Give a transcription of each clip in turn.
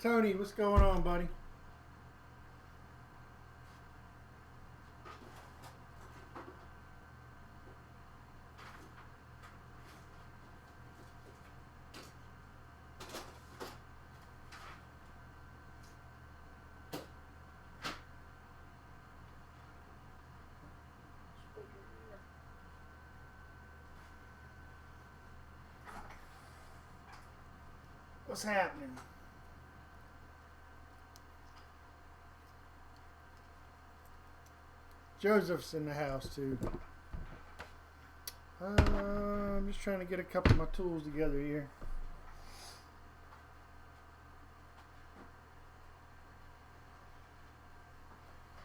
Tony, what's going on, buddy? What's happening? Joseph's in the house too. I'm just trying to get a couple of my tools together here.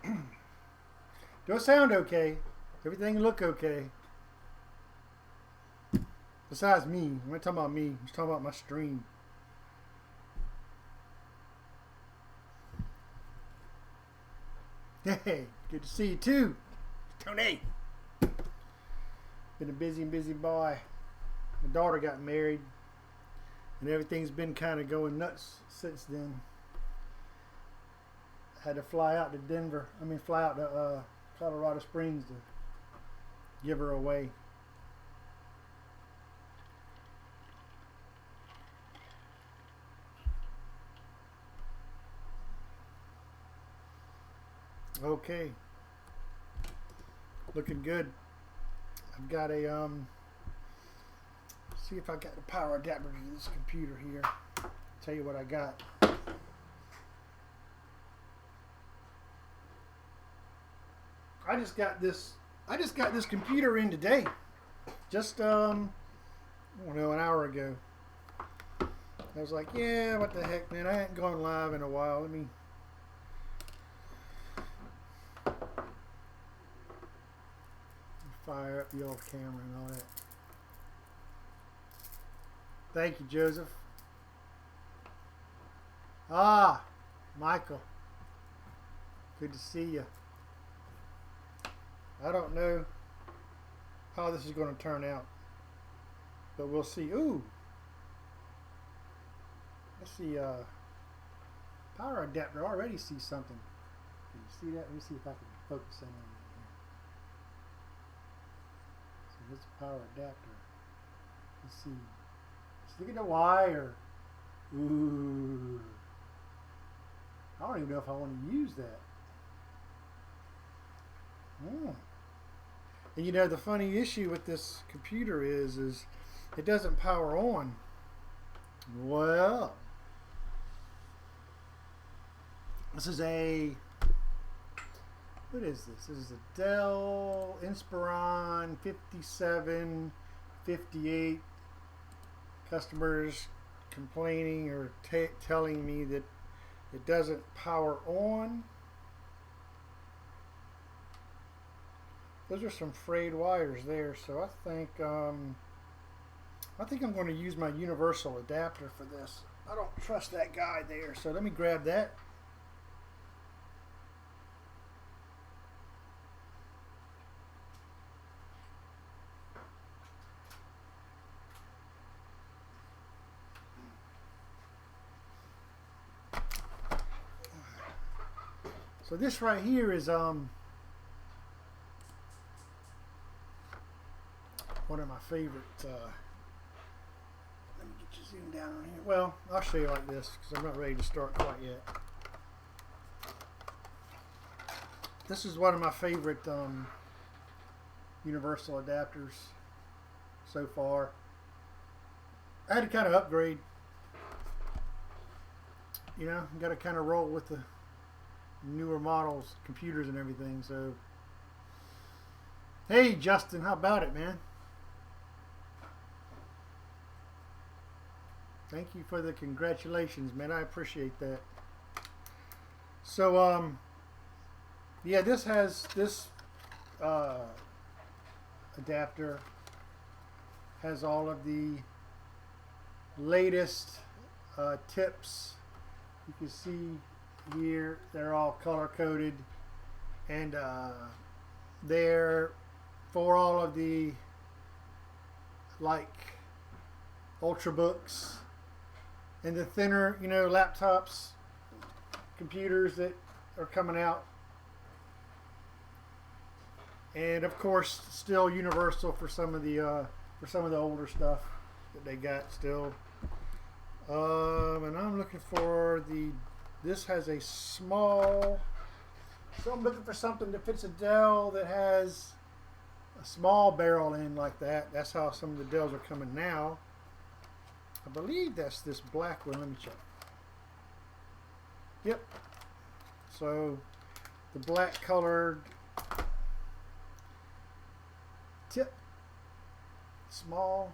Do it sound okay? Everything look okay? Besides me, I'm not talking about me. I'm just talking about my stream. Hey, good to see you too, Tony. Been a busy boy. My daughter got married, and everything's been kind of going nuts since then. Had to fly out to fly out to Colorado Springs to give her away. Okay, looking good. I've got a see if I got the power adapter to this computer here. Tell you what I got. I just got this computer in today. Just I don't know, an hour ago. I was like, yeah, what the heck, man? I ain't gone live in a while. Let me fire up the old camera and all that. Thank you, Joseph. Ah, Michael. Good to see you. I don't know how this is going to turn out, but we'll see. Ooh. Let's see. Power adapter. I already see something. Can you see that? Let me see if I can focus in on it. This power adapter. Let's see. Just look at the wire. Ooh. I don't even know if I want to use that. And you know, the funny issue with this computer is it doesn't power on. Well, this is what is this? This is a Dell Inspiron 5758. Customers complaining or telling me that it doesn't power on. Those are some frayed wires there, so I think I'm going to use my universal adapter for this. I don't trust that guy there, so let me grab that. So this right here is one of my favorite. Let me get you zoomed down on here. Well, I'll show you like this because I'm not ready to start quite yet. This is one of my favorite universal adapters so far. I had to kind of upgrade. You know, got to kind of roll with the newer models, computers and everything. So, hey Justin, how about it, man? Thank you for the congratulations, man. I appreciate that. So, yeah, this adapter has all of the latest tips. You can see here they're all color coded, and they're for all of the like ultrabooks and the thinner, you know, laptops, computers that are coming out. And of course, still universal for some of the older stuff that they got still. And I'm looking for this has a small, so I'm looking for something that fits a Dell that has a small barrel in like that. That's how some of the Dells are coming now. I believe that's this black one. Let me check. Yep. So the black colored tip, small.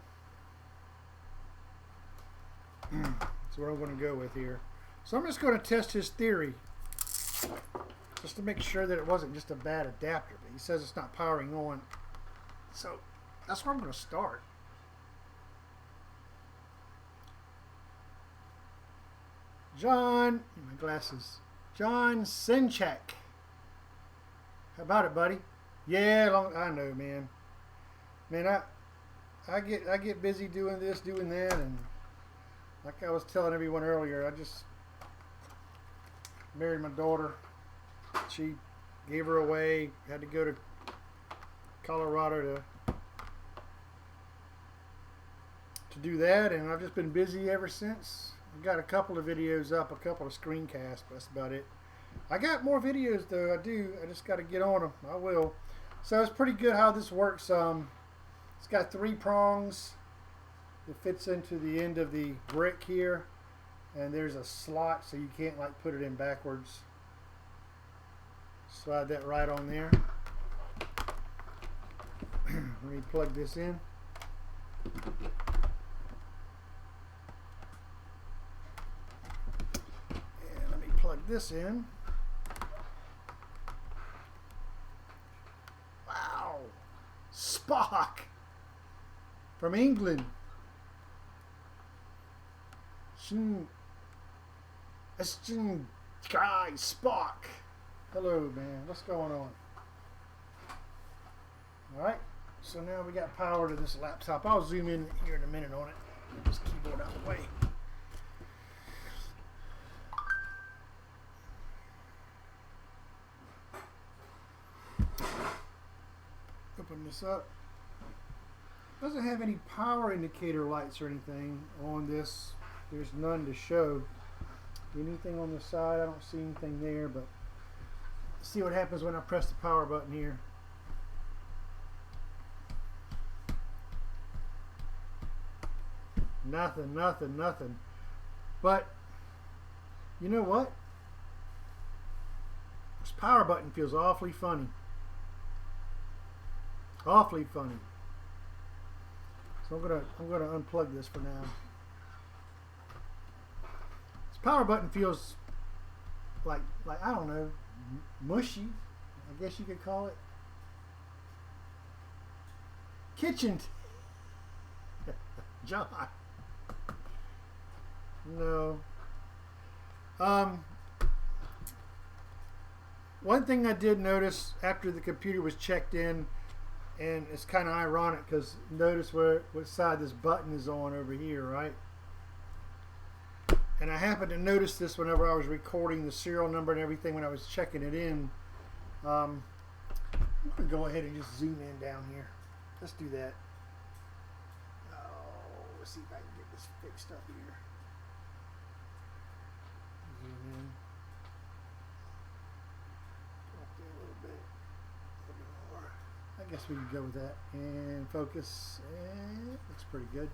That's what I'm going to go with here. So I'm just going to test his theory, just to make sure that it wasn't just a bad adapter. But he says it's not powering on, so that's where I'm going to start. John, my glasses. John Sinchak. How about it, buddy? Yeah, I know, man. Man, I get busy doing this, doing that, and like I was telling everyone earlier, I just married my daughter. She gave her away. Had to go to Colorado to do that, and I've just been busy ever since. I've got a couple of videos up, a couple of screencasts, but that's about it. I got more videos though. I do. I just got to get on them. I will. So it's pretty good how this works. It's got 3 prongs. It fits into the end of the brick here, and there's a slot so you can't like put it in backwards. Slide that right on there. Let me plug this in. And let me plug this in. Wow, Spock from England. Guy Spock. Hello, man. What's going on? Alright, so now we got power to this laptop. I'll zoom in here in a minute on it. Get this keyboard out of the way. Open this up. Doesn't have any power indicator lights or anything on this. There's none to show. Anything on the side? I don't see anything there, but let's see what happens when I press the power button here. Nothing, nothing, nothing. But you know what? This power button feels awfully funny. Awfully funny. So I'm gonna unplug this for now. This power button feels like I don't know, mushy, I guess you could call it. Kitchen. John. No. One thing I did notice after the computer was checked in, and it's kind of ironic because notice what side this button is on over here, right? And I happened to notice this whenever I was recording the serial number and everything when I was checking it in. I'm going to go ahead and just zoom in down here. Let's do that. Oh, let's see if I can get this fixed up here. Zoom in. Go up there a little bit more. I guess we can go with that. And focus. And looks pretty good.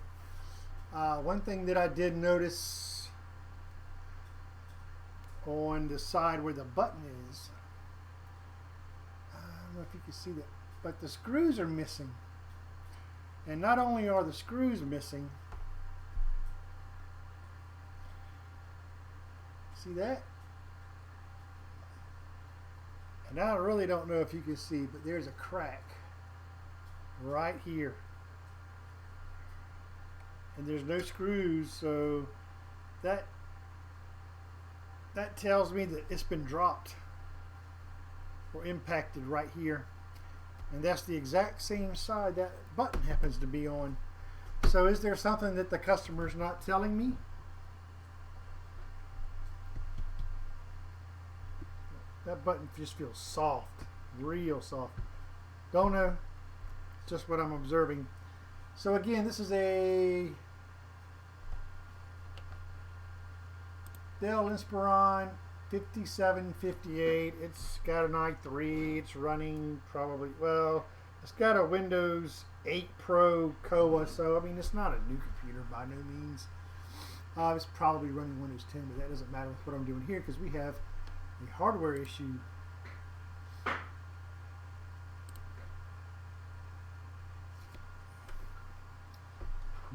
One thing that I did notice on the side where the button is, I don't know if you can see that, but the screws are missing. And not only are the screws missing, see that? And I really don't know if you can see, but there's a crack right here. And there's no screws, so that tells me that it's been dropped or impacted right here. And that's the exact same side that button happens to be on. So is there something that the customer's not telling me? That button just feels soft, real soft. Don't know. It's just what I'm observing. So again, this is a Dell Inspiron 5758. It's got an i3. It's running probably, well, it's got a Windows 8 Pro COA, so I mean it's not a new computer by no means. It's probably running Windows 10, but that doesn't matter with what I'm doing here because we have a hardware issue.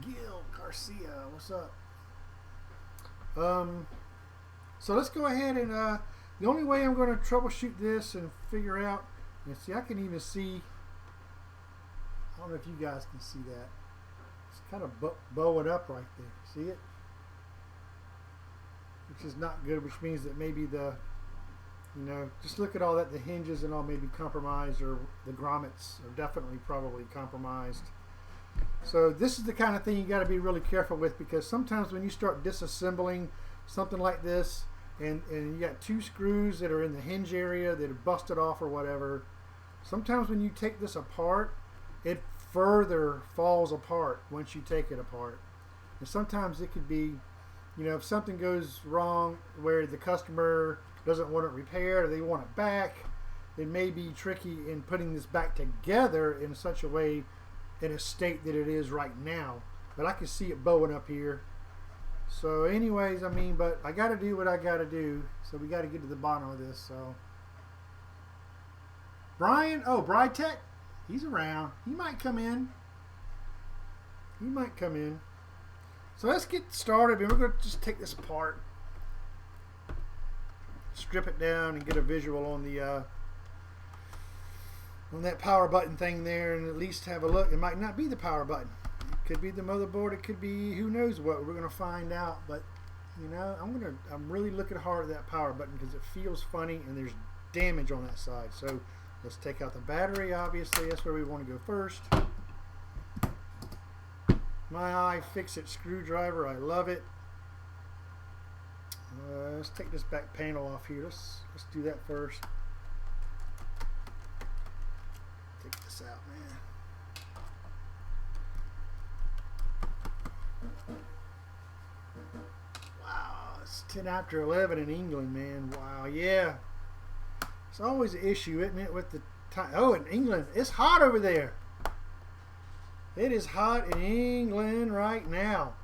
Gil Garcia, what's up? So let's go ahead and the only way I'm going to troubleshoot this and figure out, and see, I can even see, I don't know if you guys can see that. It's kind of bowing up right there. See it? Which is not good, which means that maybe the, you know, just look at all that, the hinges and all may be compromised, or the grommets are definitely probably compromised. So this is the kind of thing you got to be really careful with, because sometimes when you start disassembling something like this, and you got two screws that are in the hinge area that are busted off or whatever, sometimes when you take this apart, it further falls apart once you take it apart. And sometimes it could be, you know, if something goes wrong where the customer doesn't want it repaired or they want it back, it may be tricky in putting this back together in such a way, in a state that it is right now. But I can see it bowing up here. So anyways, I mean, but I got to do what I got to do. So we got to get to the bottom of this. So Brian, oh, Brytech, he's around. He might come in. He might come in. So let's get started, and we're going to just take this apart, strip it down, and get a visual on the on that power button thing there, and at least have a look. It might not be the power button. It could be the motherboard. It could be who knows what. We're going to find out. But you know, I'm really looking hard at that power button because it feels funny, and there's damage on that side. So let's take out the battery. Obviously, that's where we want to go first. My iFixit screwdriver, I love it. Let's take this back panel off here. Let's do that first. Take this out, man. Wow, it's 10 after 11 in England, man. Wow, yeah. It's always an issue, isn't it, with the time? Oh, in England, it's hot over there. It is hot in England right now.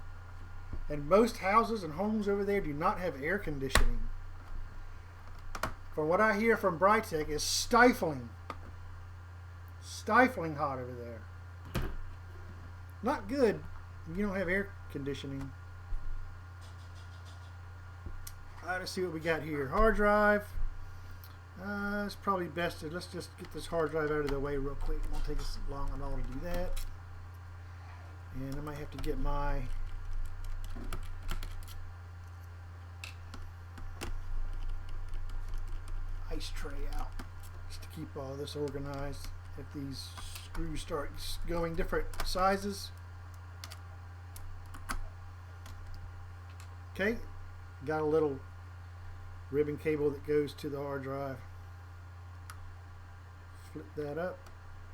And most houses and homes over there do not have air conditioning. From what I hear from Brytech, it's stifling. Stifling hot over there. Not good if you don't have air conditioning. Alright, let's see what we got here. Hard drive. It's probably best to, let's just get this hard drive out of the way real quick. It won't take us long at all to do that. And I might have to get my ice tray out just to keep all this organized. If these screws start going different sizes. Okay, got a little ribbon cable that goes to the hard drive. Flip that up,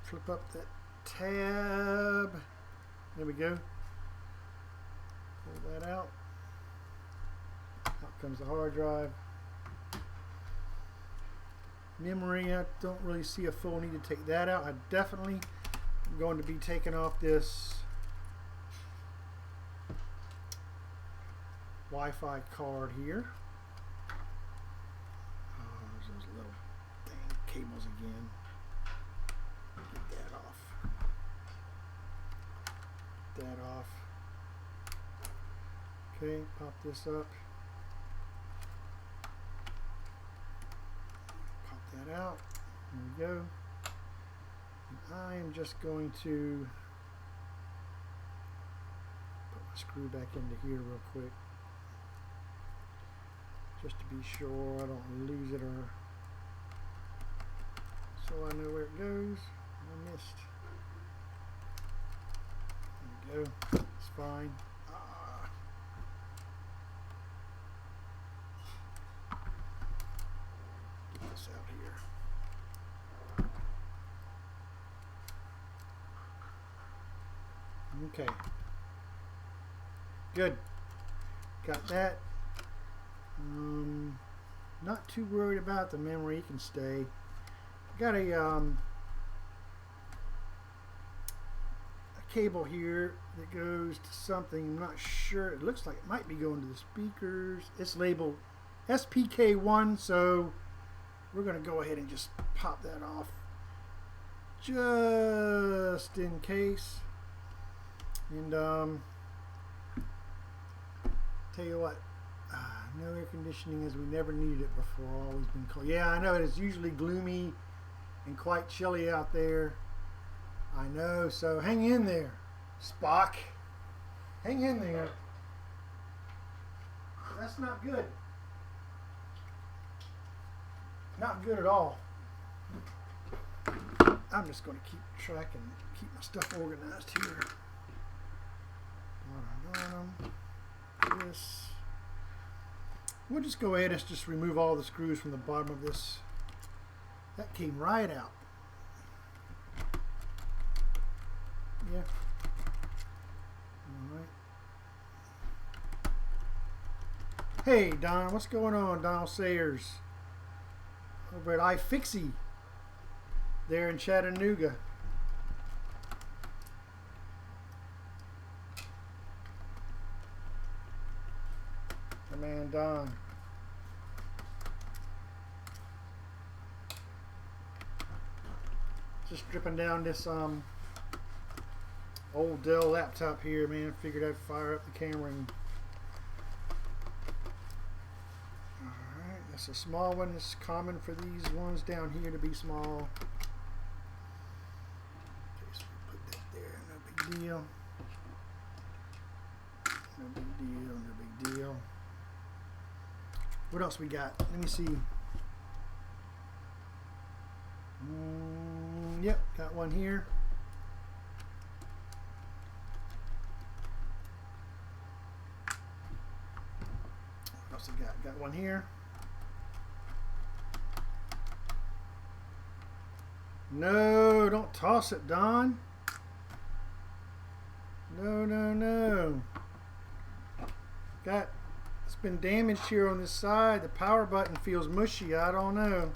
flip up that tab. There we go. Pull that out. Out comes the hard drive. Memory, I don't really see a full need to take that out. I definitely am going to be taking off this Wi-Fi card here. Oh, there's those little dang cables again. Get that off. That off. Okay, pop this up. Pop that out. There we go. And I am just going to put my screw back into here real quick, just to be sure I don't lose it, or so I know where it goes. I missed. There we go. It's fine. Get this out here. Okay. Good. Got that. Not too worried about the memory. It can stay. Got a cable here that goes to something. I'm not sure. It looks like it might be going to the speakers. It's labeled SPK1, so we're going to go ahead and just pop that off just in case. And tell you what, no air conditioning as we never needed it before. Always been cold. Yeah, I know it's usually gloomy and quite chilly out there. I know, so hang in there, Spock. Hang in there. That's not good. Not good at all. I'm just going to keep track and keep my stuff organized here. This. We'll just go ahead and just remove all the screws from the bottom of this. That came right out. Yeah. All right. Hey, Don, what's going on, Donald Sayers? Over at iFixie there in Chattanooga. The man Don. Just stripping down this old Dell laptop here, man. Figured I'd fire up the camera and alright, that's a small one. It's common for these ones down here to be small. Okay, so we put that there, no big deal. No big deal, no big deal. What else we got? Let me see. Yep, got one here. What else we got? Got one here. No, don't toss it, Don. No, no, no. It's been damaged here on this side. The power button feels mushy. I don't know.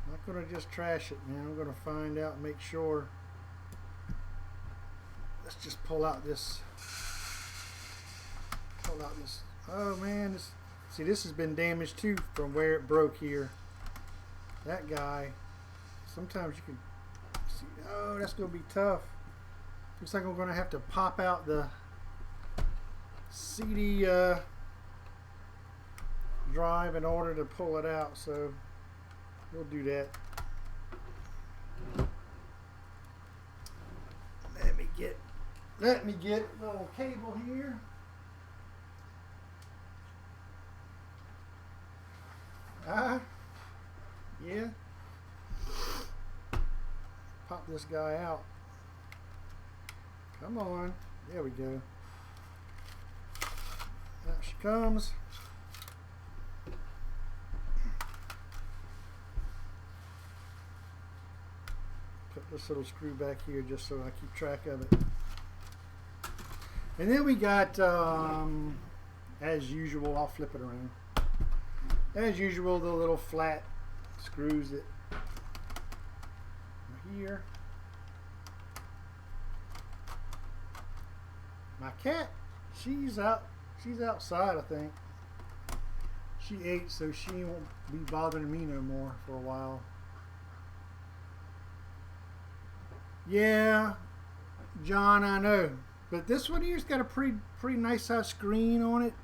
I'm not going to just trash it, man. I'm going to find out and make sure. Let's just pull out this. Pull out this. Oh, man. See, this has been damaged, too, from where it broke here. That guy. Sometimes you can see. Oh, that's going to be tough. Looks like I'm going to have to pop out the CD drive in order to pull it out, so we'll do that. Let me get a little cable here. Yeah. Pop this guy out. Come on. There we go. There she comes. Put this little screw back here just so I keep track of it. And then we got, as usual, I'll flip it around. As usual, the little flat screws that are here. My cat, she's outside, I think. She ate, so she won't be bothering me no more for a while. Yeah, John, I know. But this one here's got a pretty nice size screen on it.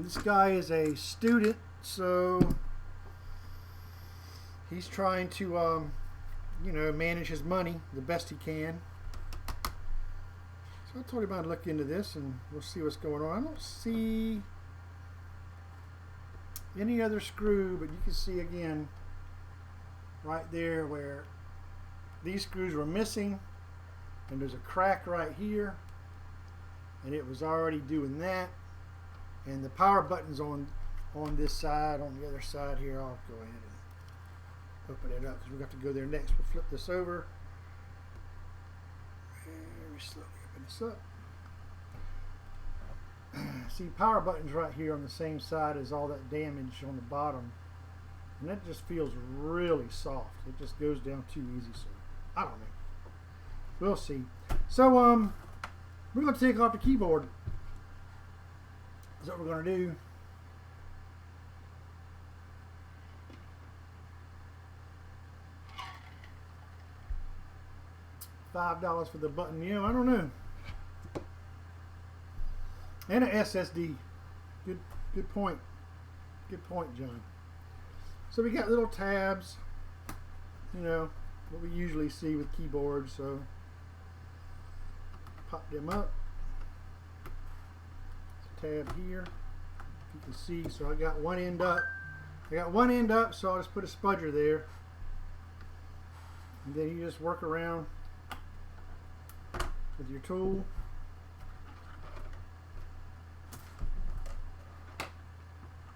This guy is a student, so he's trying to, manage his money the best he can. So I told him I'd look into this and we'll see what's going on. I don't see any other screw, but you can see again right there where these screws were missing, and there's a crack right here, and it was already doing that, and the power button's on on this side. On the other side here, I'll go ahead and open it up because we got to go there next. We'll flip this over. Very slowly open this up. See, power button's right here on the same side as all that damage on the bottom. And that just feels really soft. It just goes down too easy, so I don't know. We'll see. So, we're going to take off the keyboard. That's what we're going to do. $5 for the button. Yeah, I don't know. And an SSD. Good point. Good point, John. So we got little tabs. You know, what we usually see with keyboards. So pop them up. Tab here. You can see. So I got one end up. So I'll just put a spudger there. And then you just work around with your tool.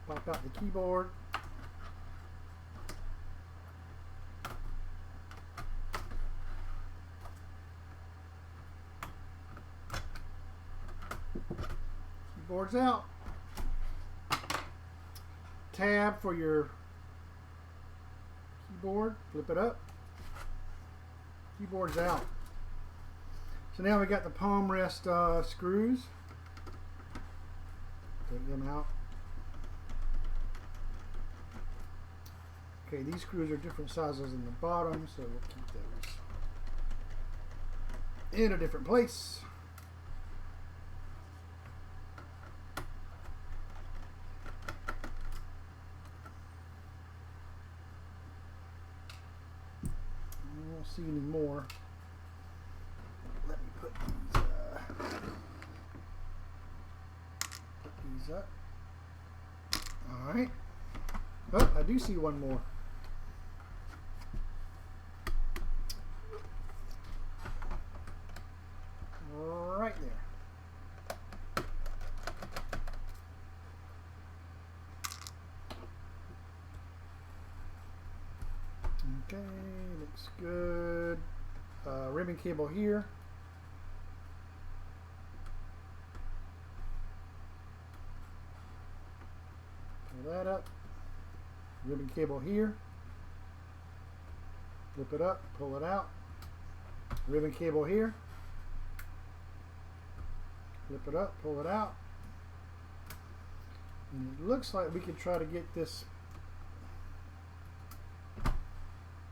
Pop out the keyboard. Keyboard's out. Tab for your keyboard. Flip it up. Keyboard's out. So now we got the palm rest screws. Take them out. Okay, these screws are different sizes in the bottom, so we'll keep those in a different place. I don't see any more. Let me put these up. All right. Oh, I do see one more. Right there. Okay, looks good. Ribbon cable here. Pull that up. Ribbon cable here. Flip it up, pull it out. Ribbon cable here. Flip it up, pull it out. And it looks like we could try to get this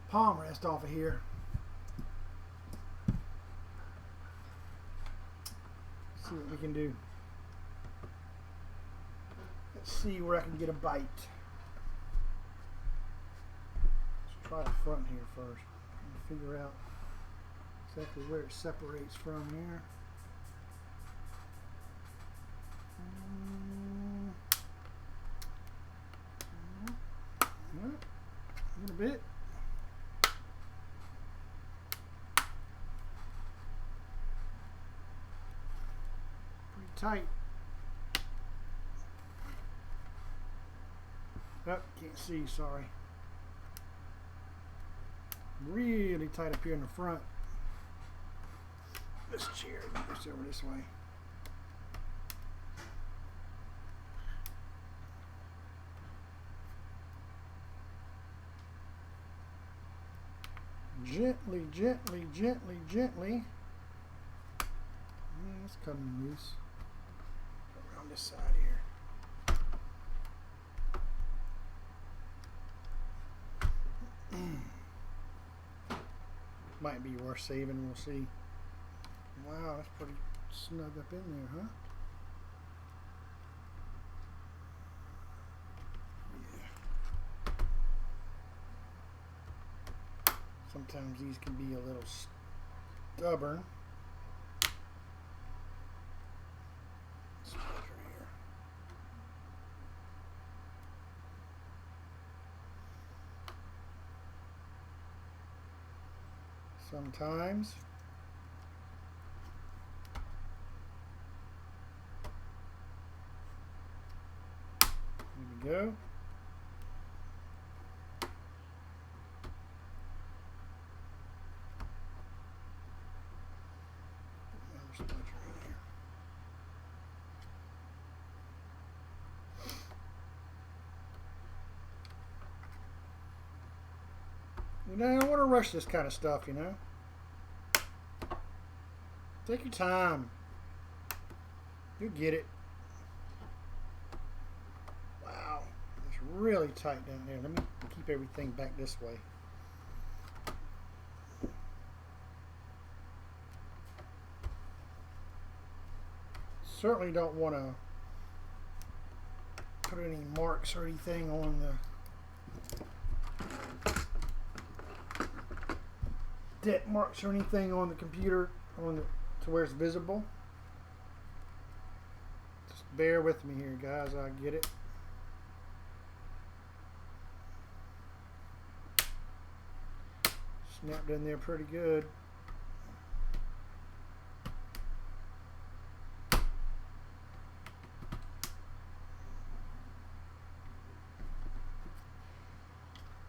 palm rest off of here. See what we can do. Let's see where I can get a bite. Let's try the front here first. Figure out exactly where it separates from here. A little bit. Pretty tight. Oh, can't see, sorry. Really tight up here in the front. This chair goes over this way. Gently, gently, gently, gently. It's coming loose. Go around this side here. Might be worth saving, we'll see. Wow, that's pretty snug up in there, huh? Sometimes these can be a little stubborn. Here. Sometimes. we go. Another splinter in here. You know, I don't want to rush this kind of stuff, you know. Take your time. You'll get it. Wow. It's really tight down there. Let me keep everything back this way. Certainly don't want to put any marks or anything on the dent marks or anything on the computer to where it's visible. Just bear with me here, guys. I get it. Snapped in there pretty good.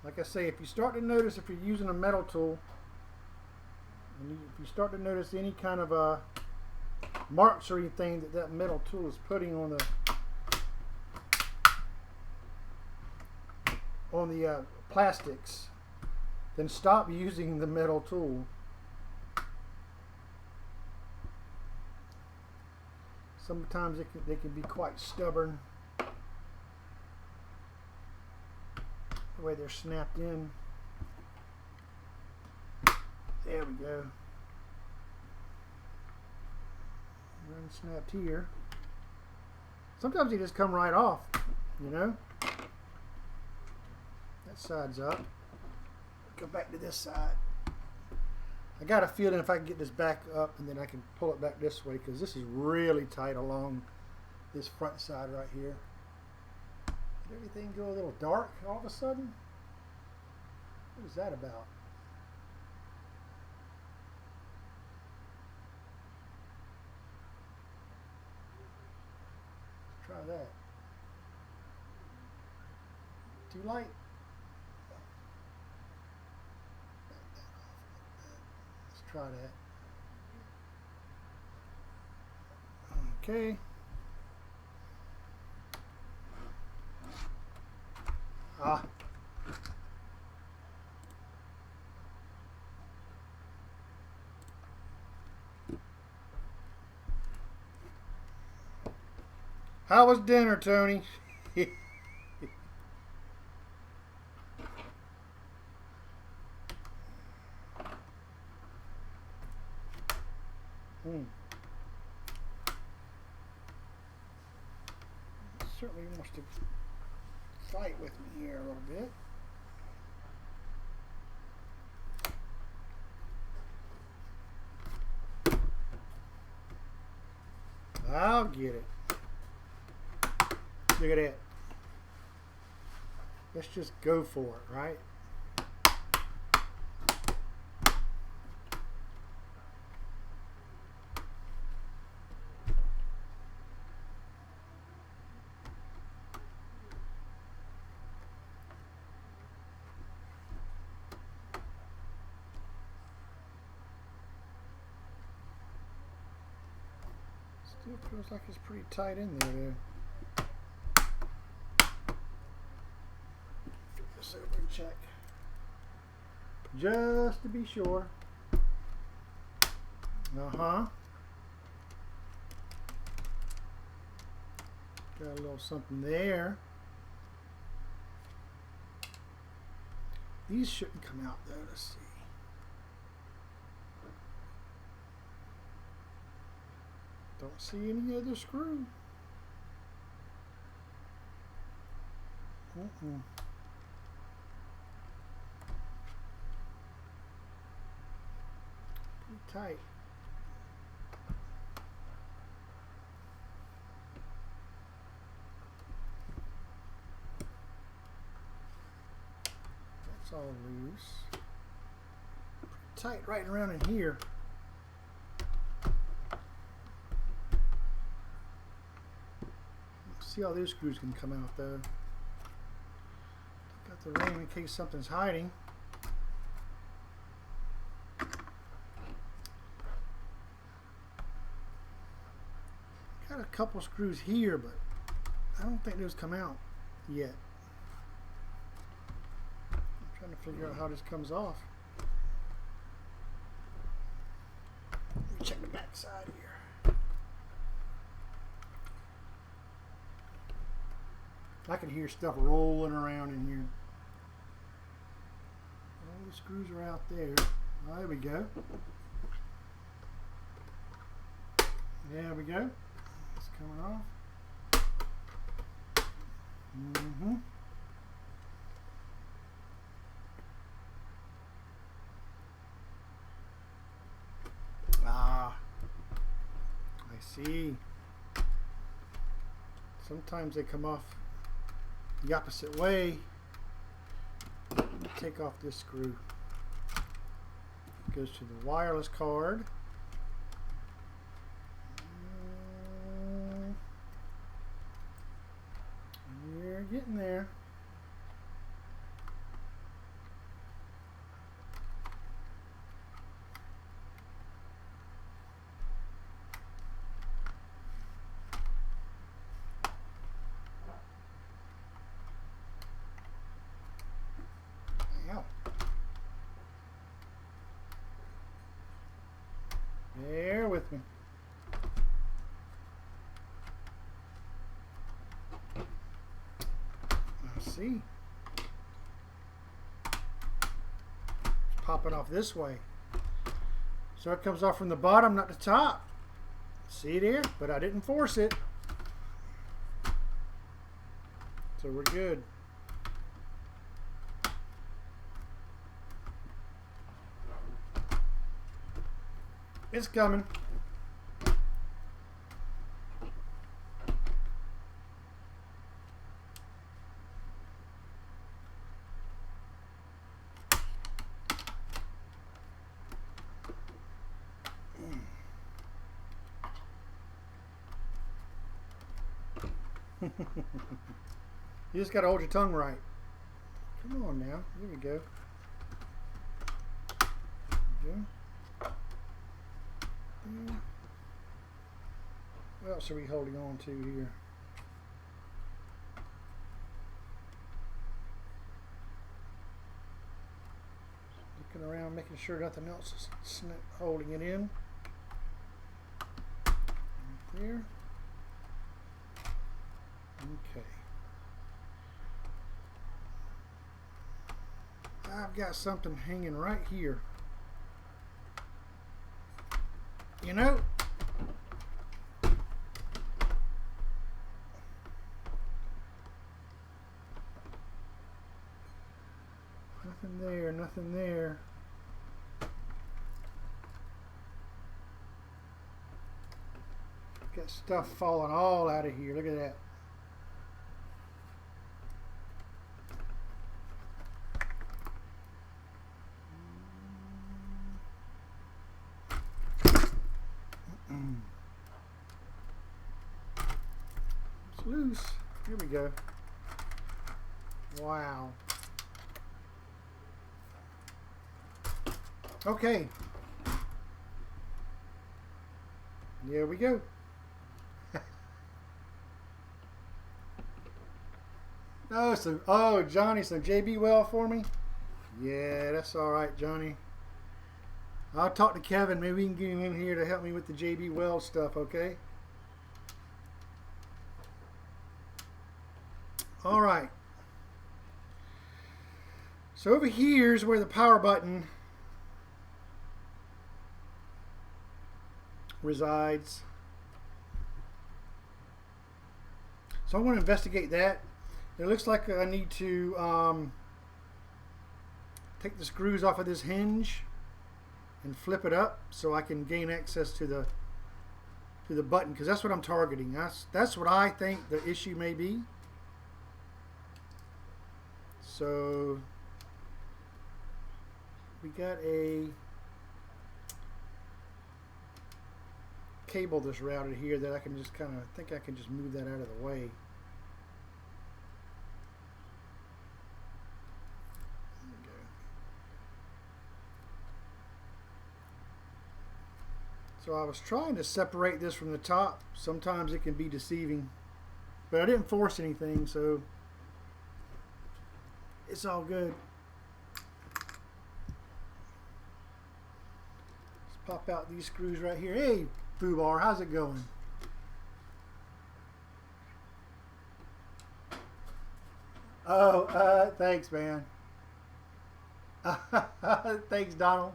Like I say, if you start to notice, if you're using a metal tool, and if you start to notice any kind of marks or anything that metal tool is putting on the plastics, then stop using the metal tool. Sometimes they can be quite stubborn the way they're snapped in. There we go. Unsnapped here. Sometimes they just come right off, you know. That side's up. Go back to this side. I got a feeling if I can get this back up and then I can pull it back this way, because this is really tight along this front side right here. Did everything go a little dark all of a sudden? What is that about? Let's try that. Too light? Let's try that. Okay. Ah. How was dinner, Tony? Certainly wants to fight with me here a little bit. I'll get it. Look at that. Let's just go for it, right? Still feels like it's pretty tight in there, though. Flip this over and check, just to be sure. Got a little something there. These shouldn't come out though. Let's see. Don't see any other screw. Pretty tight. That's all loose. Pretty tight right around in here. See how those screws can come out though. the ring in case something's hiding. Got a couple screws here, but I don't think those come out yet. I'm trying to figure out how this comes off. Let me check the back side here. I can hear stuff rolling around in here. All the screws are out there. Oh, there we go. There we go. It's coming off. Ah, I see. Sometimes they come off the opposite way. Take off this screw. It goes to the wireless card. You're getting there. Bear with me. I see. It's popping off this way. So it comes off from the bottom, not the top. See there? But I didn't force it. So we're good. It's coming. You just got to hold your tongue right. Come on now. Here we go. There we go. What else are we holding on to here? Looking around, making sure nothing else is holding it in. Right there. Okay. I've got something hanging right here. You know, nothing there, nothing there. Got stuff falling all out of here. Look at that. It's loose. Here we go. Wow. Okay. There we go. Oh, Johnny, some JB Weld for me? Yeah, that's all right, Johnny. I'll talk to Kevin. Maybe we can get him in here to help me with the JB Weld stuff, okay? All right. So over here is where the power button resides. So I want to investigate that. It looks like I need to take the screws off of this hinge and flip it up so I can gain access to the button, because that's what I'm targeting. That's what I think the issue may be. So we got a cable that's routed here that I can just kind of think I can just move that out of the way. So I was trying to separate this from the top. Sometimes it can be deceiving. But I didn't force anything, so it's all good. Let's pop out these screws right here. Hey, Foobar, how's it going? Oh, thanks, man. Thanks, Donald.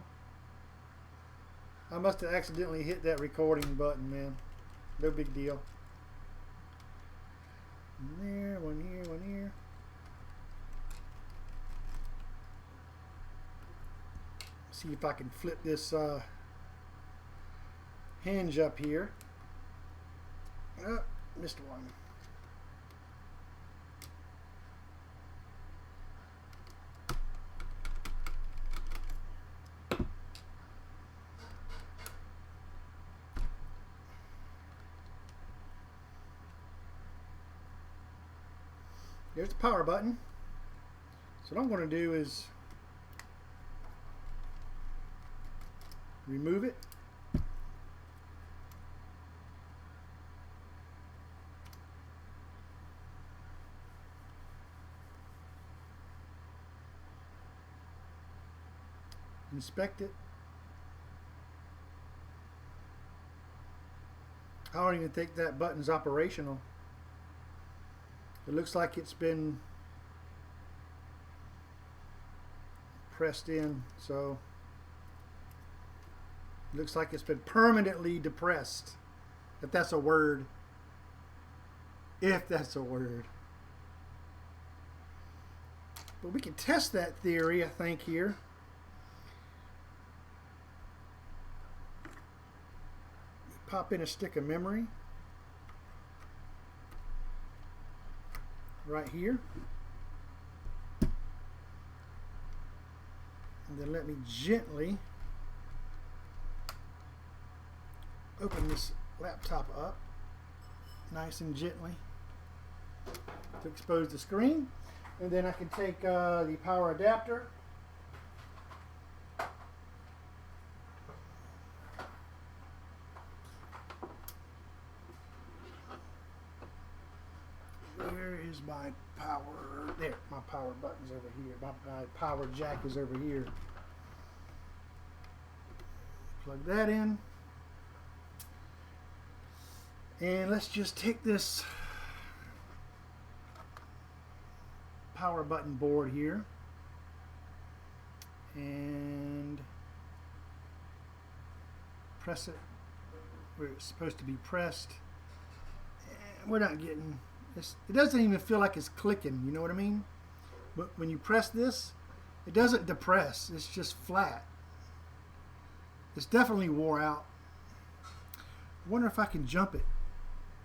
I must have accidentally hit that recording button, man. No big deal. One there, one here, one here. See if I can flip this hinge up here. Oh, missed one. There's the power button. So what I'm going to do is remove it. Inspect it. I don't even think that button's operational. It looks like it's been pressed in, so it looks like it's been permanently depressed, if that's a word. If that's a word. But we can test that theory, I think, here. Pop in a stick of memory. Right here, and then let me gently open this laptop up nice and gently to expose the screen, and then I can take the power adapter, my power, there, my power button's over here, my power jack is over here. Plug that in, and let's just take this power button board here and press it where it's supposed to be pressed, and we're not getting it doesn't even feel like it's clicking, you know what I mean? But when you press this, it doesn't depress, it's just flat. It's definitely wore out. I wonder if I can jump it.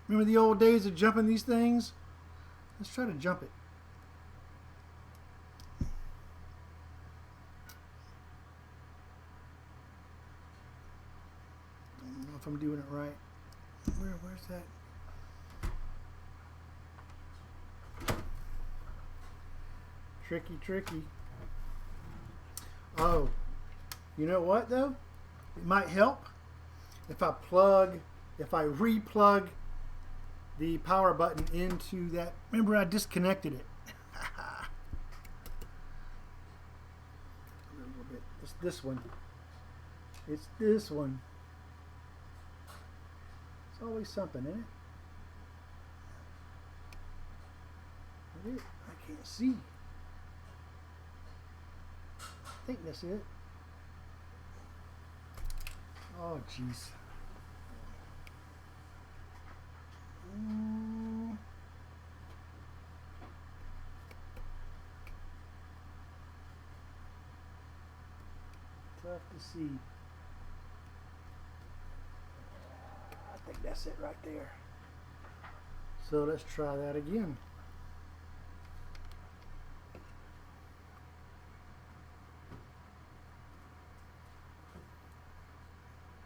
Remember the old days of jumping these things? Let's try to jump it. I don't know if I'm doing it right. Where's that? Tricky. Oh, you know what though? It might help if I re-plug the power button into that. Remember, I disconnected it. A little bit. It's this one. It's this one. It's always something, isn't it? I can't see. I think that's it. Oh, jeez. Tough to see. I think that's it right there. So let's try that again.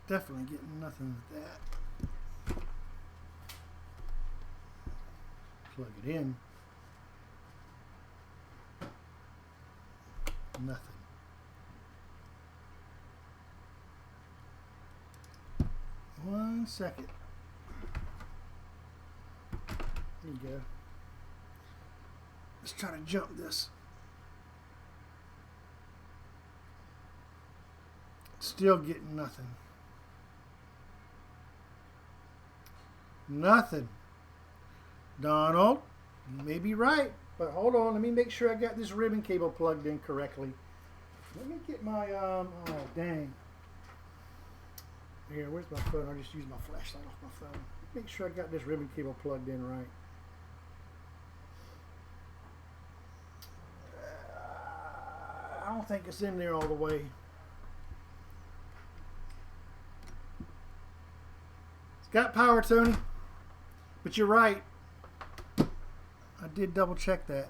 Definitely getting nothing with that. Plug it in. Nothing. 1 second. There you go. Let's try to jump this. Still getting nothing. Nothing. Donald, you may be right, but hold on. Let me make sure I got this ribbon cable plugged in correctly. Let me get my, oh dang. Here, where's my phone? I'll just use my flashlight off my phone. Make sure I got this ribbon cable plugged in right. I don't think it's in there all the way. It's got power, Tony. But you're right. I did double check that.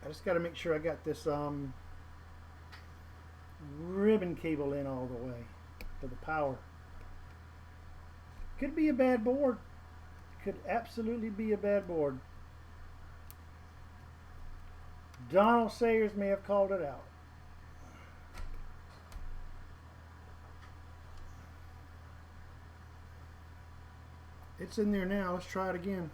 I just got to make sure I got this ribbon cable in all the way for the power. Could be a bad board. Could absolutely be a bad board. Donald Sayers may have called it out. It's in there now. Let's try it again.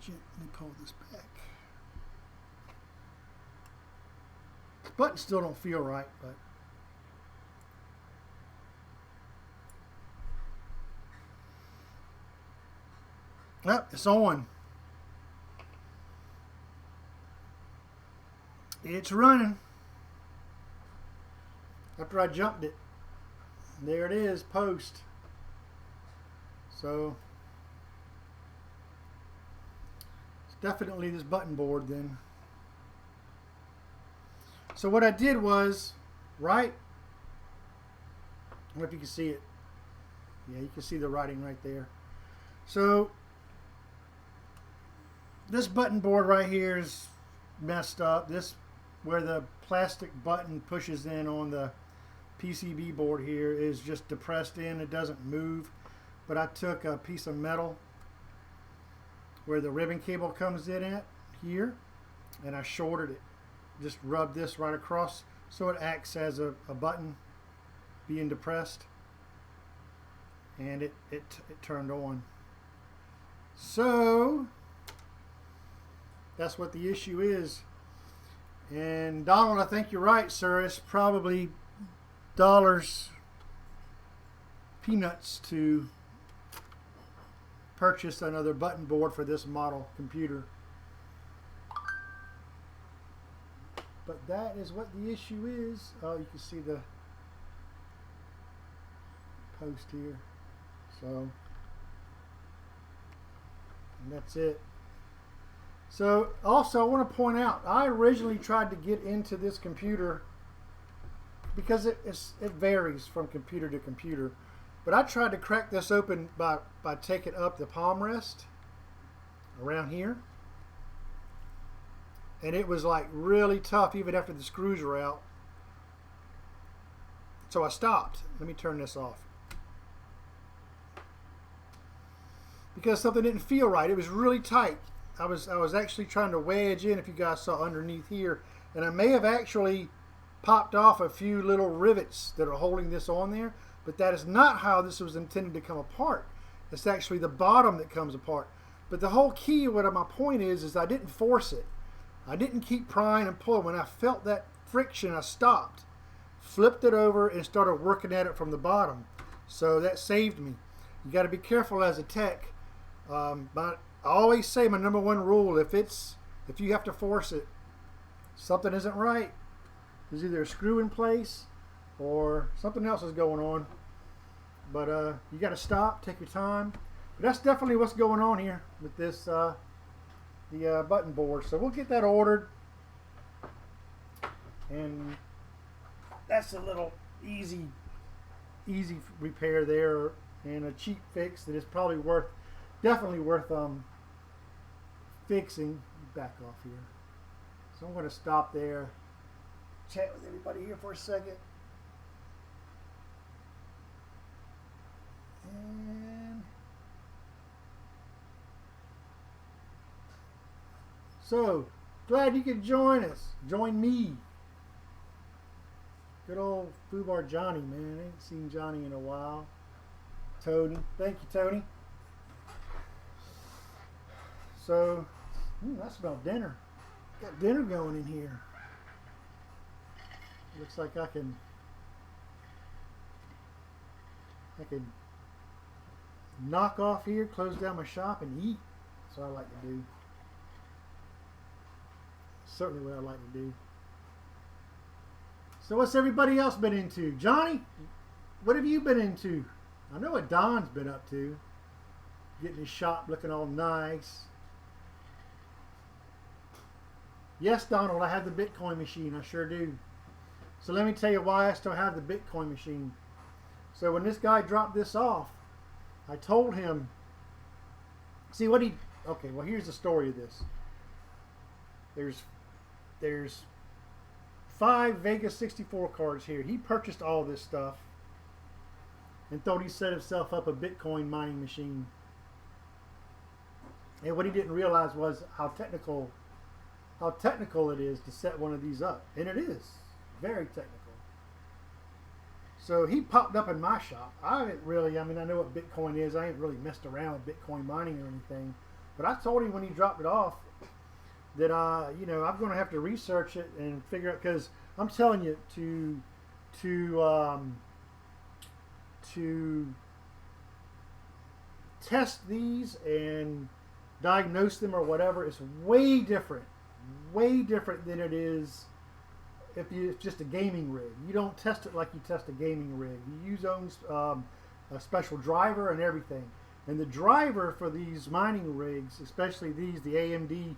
Gently pull this back. The buttons still don't feel right, but it's on. It's running. After I jumped it. There it is, post. So it's definitely this button board then. So what I did was, right? I don't know if you can see it. Yeah, you can see the writing right there. So this button board right here is messed up. This, where the plastic button pushes in on the PCB board here, is just depressed in. It doesn't move. But I took a piece of metal where the ribbon cable comes in at here, and I shorted it. Just rubbed this right across so it acts as a button being depressed, and it turned on. So that's what the issue is. And Donald, I think you're right, sir. It's probably dollars, peanuts to purchase another button board for this model computer. But that is what the issue is. Oh, you can see the post here. So, and that's it. So also I want to point out, I originally tried to get into this computer because it varies from computer to computer. But I tried to crack this open by taking up the palm rest around here. And it was like really tough even after the screws were out. So I stopped. Let me turn this off. Because something didn't feel right. It was really tight. I was actually trying to wedge in, if you guys saw underneath here, and I may have actually popped off a few little rivets that are holding this on there, but that is not how this was intended to come apart. It's actually the bottom that comes apart. But the whole key, what my point is I didn't force it. I didn't keep prying and pulling. When I felt that friction, I stopped, flipped it over, and started working at it from the bottom. So that saved me. You got to be careful as a tech. But I always say my number one rule: if you have to force it, something isn't right. There's either a screw in place or something else is going on. But you got to stop, take your time. But that's definitely what's going on here with this the button board. So we'll get that ordered, and that's a little easy repair there, and a cheap fix that is probably definitely worth fixing. Back off here. So I'm going to stop there, chat with everybody here for a second. And so Glad you could join us. Join me. Good old Foobar Johnny, man. I ain't seen Johnny in a while. Tony. Thank you, Tony. So, that's about dinner. Got dinner going in here. Looks like I can knock off here, close down my shop, and eat. That's what I like to do. Certainly what I like to do. So what's everybody else been into? Johnny, what have you been into? I know what Don's been up to. Getting his shop looking all nice. Yes, Donald, I have the Bitcoin machine. I sure do. So let me tell you why I still have the Bitcoin machine. So when this guy dropped this off, I told him, see what he, okay, well here's the story of this. There's 5 Vegas 64 cards here. He purchased all this stuff and thought he set himself up a Bitcoin mining machine. And what he didn't realize was how technical it is to set one of these up. And it is very technical. So he popped up in my shop. I know what Bitcoin is. I ain't really messed around with Bitcoin mining or anything. But I told him when he dropped it off that, I'm going to have to research it and figure out, because I'm telling you, to test these and diagnose them or whatever is way different than it is if it's just a gaming rig. You don't test it like you test a gaming rig. You use a special driver and everything. And the driver for these mining rigs, especially these, the AMD,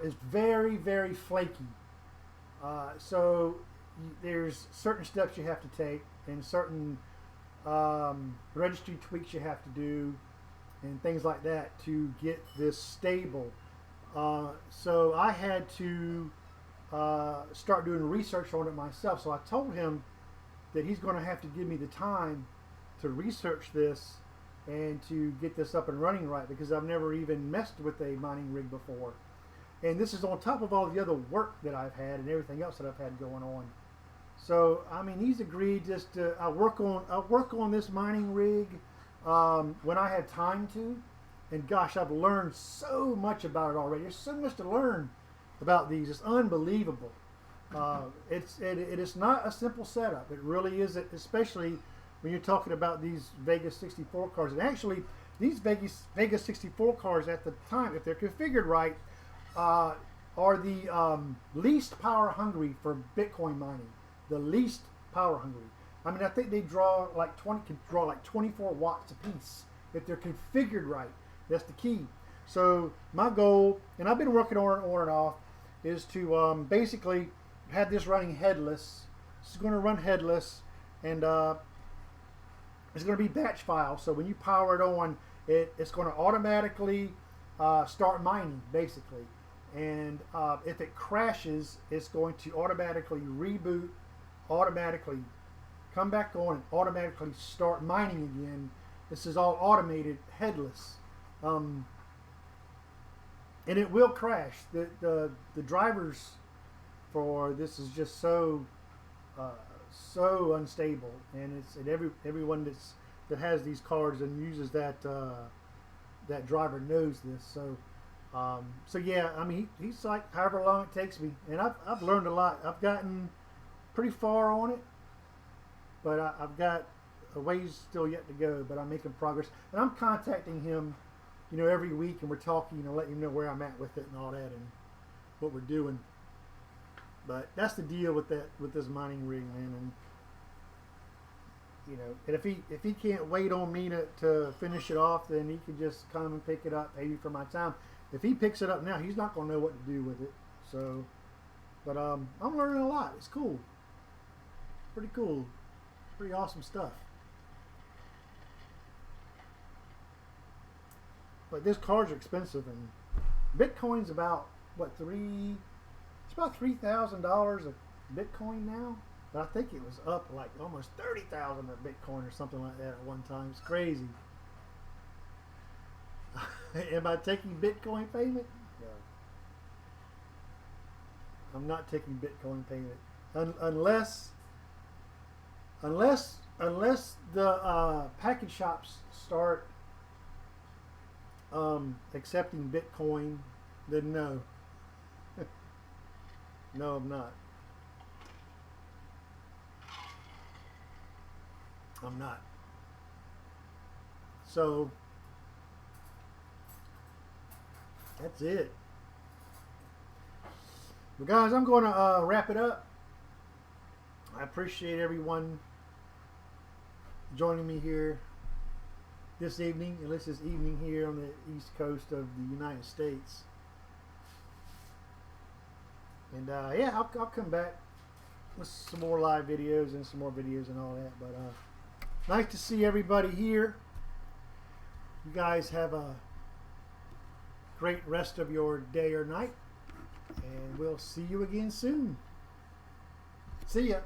is very, very flaky. So there's certain steps you have to take and certain registry tweaks you have to do and things like that to get this stable. So I had to start doing research on it myself. So I told him that he's going to have to give me the time to research this and to get this up and running right, because I've never even messed with a mining rig before. And this is on top of all the other work that I've had and everything else that I've had going on. So I mean, he's agreed just to I'll work on this mining rig when I have time to. And gosh, I've learned so much about it already. There's so much to learn about these. It's unbelievable. It is not a simple setup. It really isn't, especially when you're talking about these Vegas 64 cards. And actually, these Vegas 64 cards at the time, if they're configured right, are the least power hungry for Bitcoin mining. The least power hungry. I mean, I think they draw like 24 watts a piece if they're configured right. That's the key. So my goal, and I've been working on it on and off, is to basically have this running headless. It's going to run headless, and it's going to be batch file. So when you power it on, it's going to automatically start mining, basically. And if it crashes, it's going to automatically reboot, automatically come back on, and automatically start mining again. This is all automated, headless. And it will crash. The drivers for this is just so unstable, and everyone that has these cards and uses that driver knows this. So yeah, I mean he's like however long it takes me, and I've learned a lot. I've gotten pretty far on it, but I've got a ways still yet to go. But I'm making progress, and I'm contacting him, every week, and we're talking, letting him know where I'm at with it and all that, and what we're doing. But that's the deal with this mining rig, man. And and if he can't wait on me to finish it off, then he can just come and pick it up, maybe for my time. If he picks it up now, he's not going to know what to do with it. So, but I'm learning a lot. It's cool. Pretty cool. Pretty awesome stuff. But these cards are expensive, and Bitcoin's about it's about $3,000 a Bitcoin now. But I think it was up like almost 30,000 a Bitcoin or something like that at one time. It's crazy. Am I taking Bitcoin payment? I'm not taking Bitcoin payment unless the package shops start accepting Bitcoin. Then no, no, I'm not. I'm not. So that's it. But guys, I'm going to wrap it up. I appreciate everyone joining me here this evening, at least this evening here on the East Coast of the United States. And yeah, I'll come back with some more live videos and some more videos and all that. But nice to see everybody here. You guys have a great rest of your day or night, and we'll see you again soon. See ya.